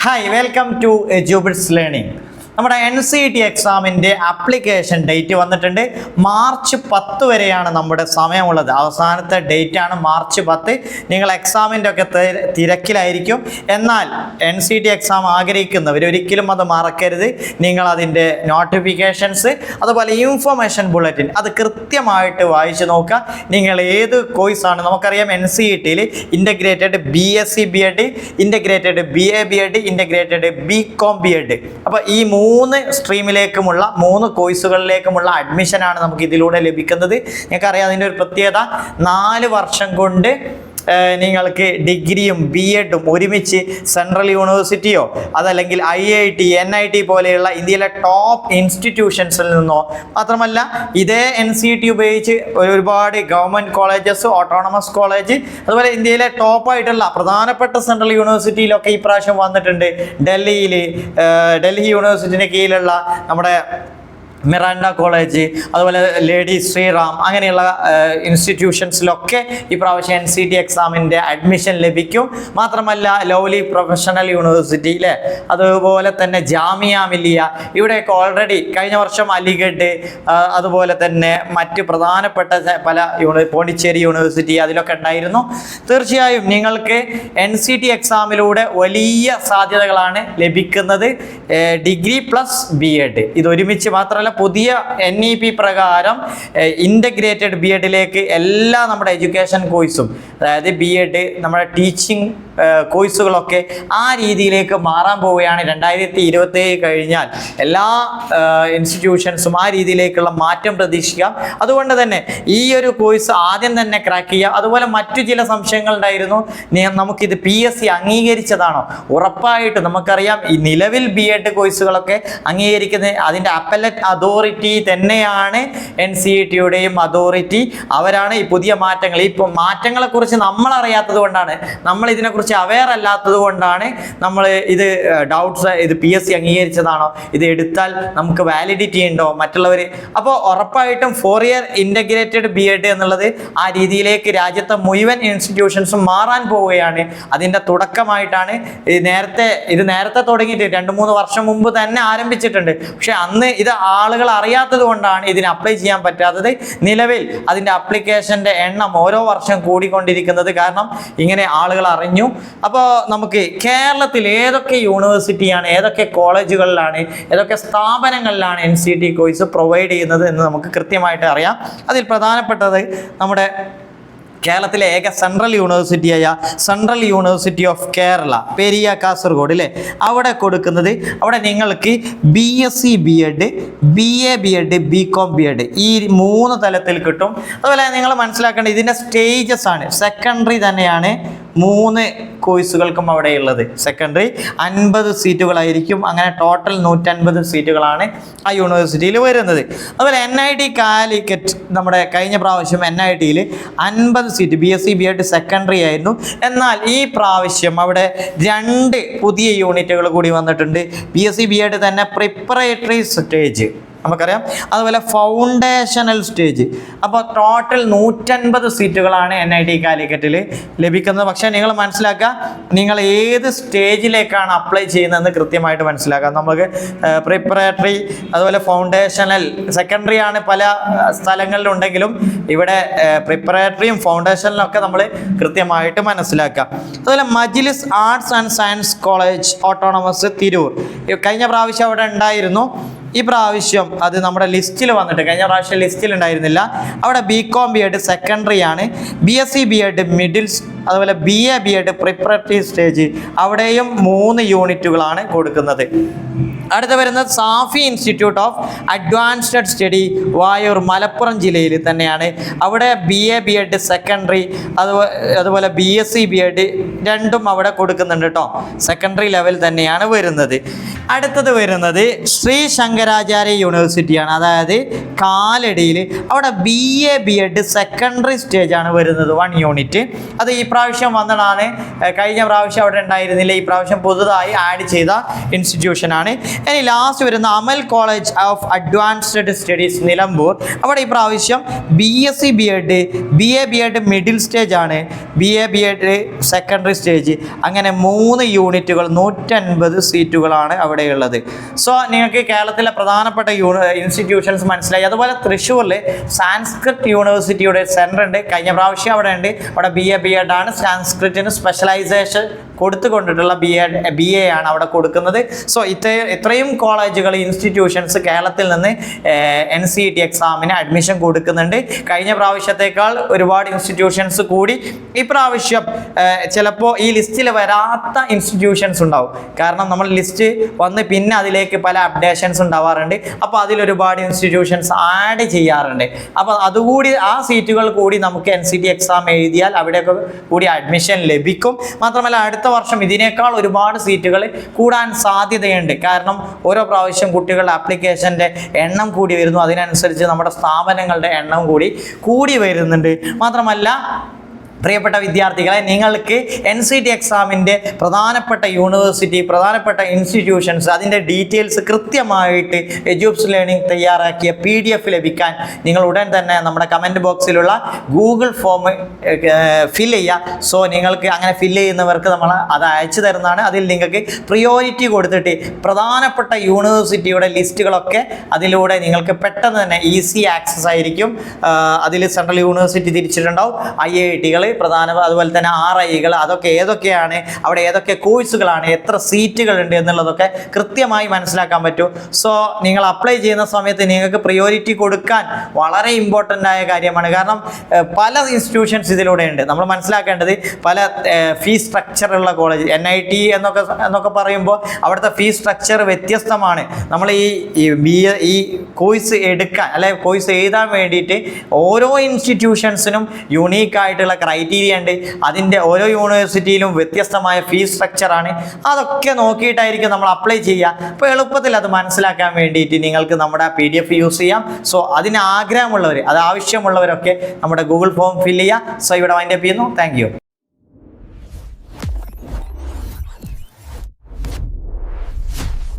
Hi, welcome to Jubits Learning. നമ്മുടെ NCET എക്സാമിൻ്റെ application date വന്നിട്ടുണ്ട്. മാർച്ച് 10 വരെയാണ് നമ്മുടെ സമയമുള്ളത്. അവസാനത്തെ ഡേറ്റ് ആണ് മാർച്ച് 10. നിങ്ങൾ എക്സാമിൻ്റെ ഒക്കെ തിരക്കിലായിരിക്കും. എന്നാൽ NCET എക്സാം ആഗ്രഹിക്കുന്നവർ ഒരിക്കലും അത് മറക്കരുത്. നിങ്ങൾ അതിൻ്റെ നോട്ടിഫിക്കേഷൻസ് അതുപോലെ ഇൻഫർമേഷൻ ബുള്ളറ്റിൻ അത് കൃത്യമായിട്ട് വായിച്ച് നോക്കുക. നിങ്ങൾ ഏത് കോഴ്സാണ്, നമുക്കറിയാം NCETയിൽ integrated BSc B.Ed, integrated BA B.Ed, integrated BCom B.Ed. അപ്പോൾ ഈ 3 സ്ട്രീമിലേക്കുമുള്ള 3 കോഴ്സുകളിലേക്കുമുള്ള അഡ്മിഷനാണ് നമുക്ക് ഇതിലൂടെ ലഭിക്കുന്നത്. നിങ്ങൾക്കറിയാം അതിൻ്റെ ഒരു പ്രത്യേകത, 4 വർഷം കൊണ്ട് നിങ്ങൾക്ക് ഡിഗ്രിയും B.Edും ഒരുമിച്ച് സെൻട്രൽ യൂണിവേഴ്സിറ്റിയോ അതല്ലെങ്കിൽ IIT NIT പോലെയുള്ള ഇന്ത്യയിലെ ടോപ്പ് ഇൻസ്റ്റിറ്റ്യൂഷൻസിൽ നിന്നോ മാത്രമല്ല ഇതേ NCET ഉപയോഗിച്ച് ഒരുപാട് ഗവൺമെൻറ് കോളേജസ്, ഓട്ടോണമസ് കോളേജ് അതുപോലെ ഇന്ത്യയിലെ ടോപ്പായിട്ടുള്ള പ്രധാനപ്പെട്ട സെൻട്രൽ യൂണിവേഴ്സിറ്റിയിലൊക്കെ ഈ പ്രാവശ്യം വന്നിട്ടുണ്ട്. ഡൽഹി യൂണിവേഴ്സിറ്റിൻ്റെ കീഴിലുള്ള നമ്മുടെ മിറാൻഡ കോളേജ് അതുപോലെ ലേഡി ശ്രീറാം അങ്ങനെയുള്ള ഇൻസ്റ്റിറ്റ്യൂഷൻസിലൊക്കെ ഈ പ്രാവശ്യം NCET എക്സാമിൻ്റെ അഡ്മിഷൻ ലഭിക്കും. മാത്രമല്ല ലവ്ലി പ്രൊഫഷണൽ യൂണിവേഴ്സിറ്റിയിലെ അതുപോലെ തന്നെ ജാമിയ മില്ലിയ ഇവിടെയൊക്കെ ഓൾറെഡി കഴിഞ്ഞ വർഷം അലിഗഡ് അതുപോലെ തന്നെ മറ്റ് പ്രധാനപ്പെട്ട പല പോണ്ടിച്ചേരി യൂണിവേഴ്സിറ്റി അതിലൊക്കെ ഉണ്ടായിരുന്നു. തീർച്ചയായും നിങ്ങൾക്ക് NCET എക്സാമിലൂടെ വലിയ സാധ്യതകളാണ് ലഭിക്കുന്നത്. ഡിഗ്രി പ്ലസ് B.Ed ഇതൊരുമിച്ച് മാത്രമല്ല പുതിയ NEP പ്രകാരം ഇൻ്റഗ്രേറ്റഡ് B.Edലേക്ക് എല്ലാ നമ്മുടെ എഡ്യൂക്കേഷൻ കോഴ്സും, അതായത് B.Ed നമ്മുടെ ടീച്ചിങ് കോഴ്സുകളൊക്കെ ആ രീതിയിലേക്ക് മാറാൻ പോവുകയാണ്. 2027 കഴിഞ്ഞാൽ എല്ലാ ഇൻസ്റ്റിറ്റ്യൂഷൻസും ആ രീതിയിലേക്കുള്ള മാറ്റം പ്രതീക്ഷിക്കാം. അതുകൊണ്ട് തന്നെ ഈ ഒരു കോഴ്സ് ആദ്യം തന്നെ ക്രാക്ക് ചെയ്യാം. അതുപോലെ മറ്റു ചില സംശയങ്ങൾ ഉണ്ടായിരുന്നു, നമുക്കിത് PSC അംഗീകരിച്ചതാണോ? ഉറപ്പായിട്ടും നമുക്കറിയാം ഈ നിലവിൽ B.Ed കോഴ്സുകളൊക്കെ അംഗീകരിക്കുന്നത് അതിൻ്റെ അപ്പലറ്റ് അതോറിറ്റി തന്നെയാണ്. NCETയുടെയും അതോറിറ്റി അവരാണ് ഈ പുതിയ മാറ്റങ്ങൾ, ഈ മാറ്റങ്ങളെക്കുറിച്ച് നമ്മൾ അറിയാത്തത് കൊണ്ടാണ്, നമ്മൾ ഇതിനെക്കുറിച്ച് അവെയർ അല്ലാത്തത് കൊണ്ടാണ് നമ്മൾ ഇത് ഡൗട്ട്സ്, ഇത് PSC അംഗീകരിച്ചതാണോ, ഇത് എടുത്താൽ നമുക്ക് വാലിഡിറ്റി ഉണ്ടോ മറ്റുള്ളവർ. അപ്പോൾ ഉറപ്പായിട്ടും 4 ഇയർ ഇൻ്റഗ്രേറ്റഡ് B.Ed എന്നുള്ളത് ആ രീതിയിലേക്ക് രാജ്യത്തെ മുഴുവൻ ഇൻസ്റ്റിറ്റ്യൂഷൻസും മാറാൻ പോവുകയാണ്. അതിൻ്റെ തുടക്കമായിട്ടാണ് ഇത് നേരത്തെ തുടങ്ങിയിട്ട് 2-3 വർഷം മുമ്പ് തന്നെ ആരംഭിച്ചിട്ടുണ്ട്. പക്ഷെ അന്ന് ഇത് ആളുകൾ അറിയാത്തത് കൊണ്ടാണ് ഇതിന് അപ്ലൈ ചെയ്യാൻ പറ്റാത്തത്. നിലവിൽ അതിൻ്റെ അപ്ലിക്കേഷൻ്റെ എണ്ണം ഓരോ വർഷം കൂടിക്കൊണ്ടിരിക്കുന്നത് കാരണം ഇങ്ങനെ ആളുകൾ അറിഞ്ഞു. അപ്പോൾ നമുക്ക് കേരളത്തിൽ ഏതൊക്കെ യൂണിവേഴ്സിറ്റിയാണ്, ഏതൊക്കെ കോളേജുകളിലാണ്, ഏതൊക്കെ സ്ഥാപനങ്ങളിലാണ് NCET കോഴ്സ് പ്രൊവൈഡ് ചെയ്യുന്നത് എന്ന് നമുക്ക് കൃത്യമായിട്ട് അറിയാം. അതിൽ പ്രധാനപ്പെട്ടത് നമ്മുടെ കേരളത്തിലെ ഏക സെൻട്രൽ യൂണിവേഴ്സിറ്റിയായ central university of Kerala, Periya, Kasaragod അല്ലേ, അവിടെ കൊടുക്കുന്നത്, അവിടെ നിങ്ങൾക്ക് BSc B.Ed, BA B.Ed, BCom B.Ed ഈ 3 തലത്തിൽ കിട്ടും. അതുപോലെ നിങ്ങൾ മനസ്സിലാക്കേണ്ടത് ഇതിൻ്റെ സ്റ്റേജസ് ആണ്. സെക്കൻഡറി തന്നെയാണ് 3 കോഴ്സുകൾക്കും അവിടെയുള്ളത്. സെക്കൻഡറി 50 സീറ്റുകളായിരിക്കും. അങ്ങനെ ടോട്ടൽ 150 സീറ്റുകളാണ് ആ യൂണിവേഴ്സിറ്റിയിൽ വരുന്നത്. അതുപോലെ NIT കാലിക്കറ്റ്, നമ്മുടെ കഴിഞ്ഞ പ്രാവശ്യം NITയിൽ 50 സീറ്റ് BSc B.Ed സെക്കൻഡറി ആയിരുന്നു. എന്നാൽ ഈ പ്രാവശ്യം അവിടെ 2 പുതിയ യൂണിറ്റുകൾ കൂടി വന്നിട്ടുണ്ട്. BSc B.Ed തന്നെ പ്രിപ്പറേറ്ററി സ്റ്റേജ് നമുക്കറിയാം, അതുപോലെ ഫൗണ്ടേഷണൽ സ്റ്റേജ്. അപ്പോൾ ടോട്ടൽ 150 സീറ്റുകളാണ് NIT കാലിക്കറ്റിൽ ലഭിക്കുന്നത്. പക്ഷേ നിങ്ങൾ മനസ്സിലാക്കുക, നിങ്ങൾ ഏത് സ്റ്റേജിലേക്കാണ് അപ്ലൈ ചെയ്യുന്നതെന്ന് കൃത്യമായിട്ട് മനസ്സിലാക്കുക. നമുക്ക് പ്രിപ്പറേറ്ററി അതുപോലെ ഫൗണ്ടേഷണൽ, സെക്കൻഡറി ആണ് പല സ്ഥലങ്ങളിലുണ്ടെങ്കിലും ഇവിടെ പ്രിപ്പറേറ്ററിയും ഫൗണ്ടേഷനിലും ഒക്കെ നമ്മൾ കൃത്യമായിട്ട് മനസ്സിലാക്കുക. അതുപോലെ മജ്ലിസ് arts and science college autonomous Tirur കഴിഞ്ഞ പ്രാവശ്യം അവിടെ ഉണ്ടായിരുന്നു. ഈ പ്രാവശ്യം അത് നമ്മുടെ ലിസ്റ്റിൽ വന്നിട്ട്, കഴിഞ്ഞ പ്രാവശ്യം ലിസ്റ്റിൽ ഉണ്ടായിരുന്നില്ല. അവിടെ BCom B.Ed സെക്കൻഡറി ആണ്. BSc B.Ed മിഡിൽ, അതുപോലെ BA B.Ed പ്രിപ്പറേറ്ററി സ്റ്റേജ്, അവിടെയും 3 യൂണിറ്റുകളാണ് കൊടുക്കുന്നത്. അടുത്ത വരുന്നത് Safi institute of advanced study, Vayur, Malappuram ജില്ലയിൽ തന്നെയാണ്. അവിടെ BA B.Ed സെക്കൻഡറി അതുപോലെ BSc B.Ed രണ്ടും അവിടെ കൊടുക്കുന്നുണ്ട് കേട്ടോ. സെക്കൻഡറി ലെവൽ തന്നെയാണ് വരുന്നത്. അടുത്തത് വരുന്നത് ശ്രീ ശങ്കരാചാര്യ യൂണിവേഴ്സിറ്റിയാണ്, അതായത് കാലടിയിൽ അവിടെ BA സെക്കൻഡറി സ്റ്റേജ് ആണ് വരുന്നത് 1 യൂണിറ്റ്. അത് ഈ പ്രാവശ്യം വന്നതാണ്, കഴിഞ്ഞ പ്രാവശ്യം അവിടെ ഉണ്ടായിരുന്നില്ല, ഈ പ്രാവശ്യം പുതുതായി ആഡ് ചെയ്ത ഇൻസ്റ്റിറ്റ്യൂഷനാണ്. ഇനി ലാസ്റ്റ് വരുന്ന Amal college of advanced studies Nilambur. അവിടെ ഈ പ്രാവശ്യം BSc B.Ed, BA B.Ed middle stage ആണ്, BA B.Ed സെക്കൻഡറി സ്റ്റേജ്, അങ്ങനെ 3 യൂണിറ്റുകൾ 150 സീറ്റുകളാണ് അവിടെയുള്ളത്. സോ നിങ്ങൾക്ക് കേരളത്തിലെ പ്രധാനപ്പെട്ട ഇൻസ്റ്റിറ്റ്യൂഷൻസ് മനസ്സിലായി. അതുപോലെ തൃശ്ശൂരിൽ സാൻസ്ക്രിറ്റ് യൂണിവേഴ്സിറ്റിയുടെ സെൻറ്റർ ഉണ്ട്, കഴിഞ്ഞ പ്രാവശ്യം അവിടെ ഉണ്ട്. അവിടെ BA B.Ed ആണ്, സാൻസ്ക്രിറ്റിന് സ്പെഷ്യലൈസേഷൻ കൊടുത്തുകൊണ്ടിട്ടുള്ള BA ആണ് അവിടെ കൊടുക്കുന്നത്. സോ ഇത്രയും കോളേജുകൾ, ഇൻസ്റ്റിറ്റ്യൂഷൻസ് കേരളത്തിൽ നിന്ന് NCET എക്സാമിന് അഡ്മിഷൻ കൊടുക്കുന്നുണ്ട്. കഴിഞ്ഞ പ്രാവശ്യത്തേക്കാൾ ഒരുപാട് ഇൻസ്റ്റിറ്റ്യൂഷൻസ് കൂടി ഇപ്രാവശ്യം ചിലപ്പോൾ ഈ ലിസ്റ്റിൽ വരാത്ത ഇൻസ്റ്റിറ്റ്യൂഷൻസ് ഉണ്ടാവും. കാരണം നമ്മൾ ലിസ്റ്റ് വന്ന് പിന്നെ അതിലേക്ക് പല അപ്ഡേഷൻസ് ഉണ്ടാവാറുണ്ട്. അപ്പോൾ അതിലൊരുപാട് ഇൻസ്റ്റിറ്റ്യൂഷൻസ് ആഡ് ചെയ്യാറുണ്ട്. അപ്പോൾ അതുകൂടി ആ സീറ്റുകൾ കൂടി നമുക്ക് NCET എക്സാം എഴുതിയാൽ അവിടെയൊക്കെ കൂടി അഡ്മിഷൻ ലഭിക്കും. മാത്രമല്ല അടുത്ത വർഷം ഇതിനേക്കാൾ ഒരുപാട് സീറ്റുകൾ കൂടാൻ സാധ്യതയുണ്ട്. കാരണം ഓരോ പ്രാവശ്യം കുട്ടികളുടെ ആപ്ലിക്കേഷൻ്റെ എണ്ണം കൂടി വരുന്നു, അതിനനുസരിച്ച് നമ്മുടെ സ്ഥാപനങ്ങളുടെ എണ്ണം കൂടി വരുന്നുണ്ട്. മാത്രമല്ല പ്രിയപ്പെട്ട വിദ്യാർത്ഥികളെ, നിങ്ങൾക്ക് NCET എക്സാമിൻ്റെ പ്രധാനപ്പെട്ട യൂണിവേഴ്സിറ്റി, പ്രധാനപ്പെട്ട ഇൻസ്റ്റിറ്റ്യൂഷൻസ്, അതിൻ്റെ ഡീറ്റെയിൽസ് കൃത്യമായിട്ട് എജ്യൂബ്സ് ലേണിംഗ് തയ്യാറാക്കിയ PDF ലഭിക്കാൻ നിങ്ങൾ ഉടൻ തന്നെ നമ്മുടെ കമൻറ്റ് ബോക്സിലുള്ള ഗൂഗിൾ ഫോം ഫിൽ ചെയ്യുക. സോ നിങ്ങൾക്ക് അങ്ങനെ ഫില്ല് ചെയ്യുന്നവർക്ക് നമ്മൾ അത് അയച്ചു തരുന്നതാണ്. അതിൽ നിങ്ങൾക്ക് പ്രിയോറിറ്റി കൊടുത്തിട്ട് പ്രധാനപ്പെട്ട യൂണിവേഴ്സിറ്റിയുടെ ലിസ്റ്റുകളൊക്കെ അതിലൂടെ നിങ്ങൾക്ക് പെട്ടെന്ന് തന്നെ ഈസി ആക്സസ് ആയിരിക്കും. അതിൽ സെൻട്രൽ യൂണിവേഴ്സിറ്റി തിരിച്ചിട്ടുണ്ടാവും, IIT-കൾ പ്രധാന, അതുപോലെ തന്നെ RI-കൾ, അതൊക്കെ ഏതൊക്കെയാണ്, അവിടെ ഏതൊക്കെ കോഴ്സുകളാണ്, എത്ര സീറ്റുകൾ ഉണ്ട് എന്നുള്ളതൊക്കെ കൃത്യമായി മനസ്സിലാക്കാൻ പറ്റും. സോ നിങ്ങൾ അപ്ലൈ ചെയ്യുന്ന സമയത്ത് നിങ്ങൾക്ക് പ്രിയോറിറ്റി കൊടുക്കാൻ വളരെ ഇമ്പോർട്ടൻ്റ് ആയ കാര്യമാണ്. കാരണം പല ഇൻസ്റ്റിറ്റ്യൂഷൻസ് ഇതിലൂടെ ഉണ്ട്. നമ്മൾ മനസ്സിലാക്കേണ്ടത് പല ഫീസ് സ്ട്രക്ചറുള്ള കോളേജ്, NIT എന്നൊക്കെ പറയുമ്പോൾ അവിടുത്തെ ഫീസ് സ്ട്രക്ചർ വ്യത്യസ്തമാണ്. നമ്മൾ ഈ കോഴ്സ് എടുക്കാൻ അല്ലെങ്കിൽ കോഴ്സ് എഴുതാൻ വേണ്ടിയിട്ട് ഓരോ ഇൻസ്റ്റിറ്റ്യൂഷൻസിനും യുണീക്കായിട്ടുള്ള ക്രൈറ്റീരിയ ഉണ്ട്. അതിൻ്റെ ഓരോ യൂണിവേഴ്സിറ്റിയിലും വ്യത്യസ്തമായ ഫീസ് സ്ട്രക്ചറാണ്. അതൊക്കെ നോക്കിയിട്ടായിരിക്കും നമ്മൾ അപ്ലൈ ചെയ്യുക. അപ്പോൾ എളുപ്പത്തിൽ അത് മനസ്സിലാക്കാൻ വേണ്ടിയിട്ട് നിങ്ങൾക്ക് നമ്മുടെ PDF യൂസ് ചെയ്യാം. സോ അതിന് ആഗ്രഹമുള്ളവർ, അത് ആവശ്യമുള്ളവരൊക്കെ നമ്മുടെ ഗൂഗിൾ ഫോം ഫില്ല് ചെയ്യുക. സോ ഇവിടെ വൈൻഡപ്പ് ചെയ്യുന്നു. Thank you.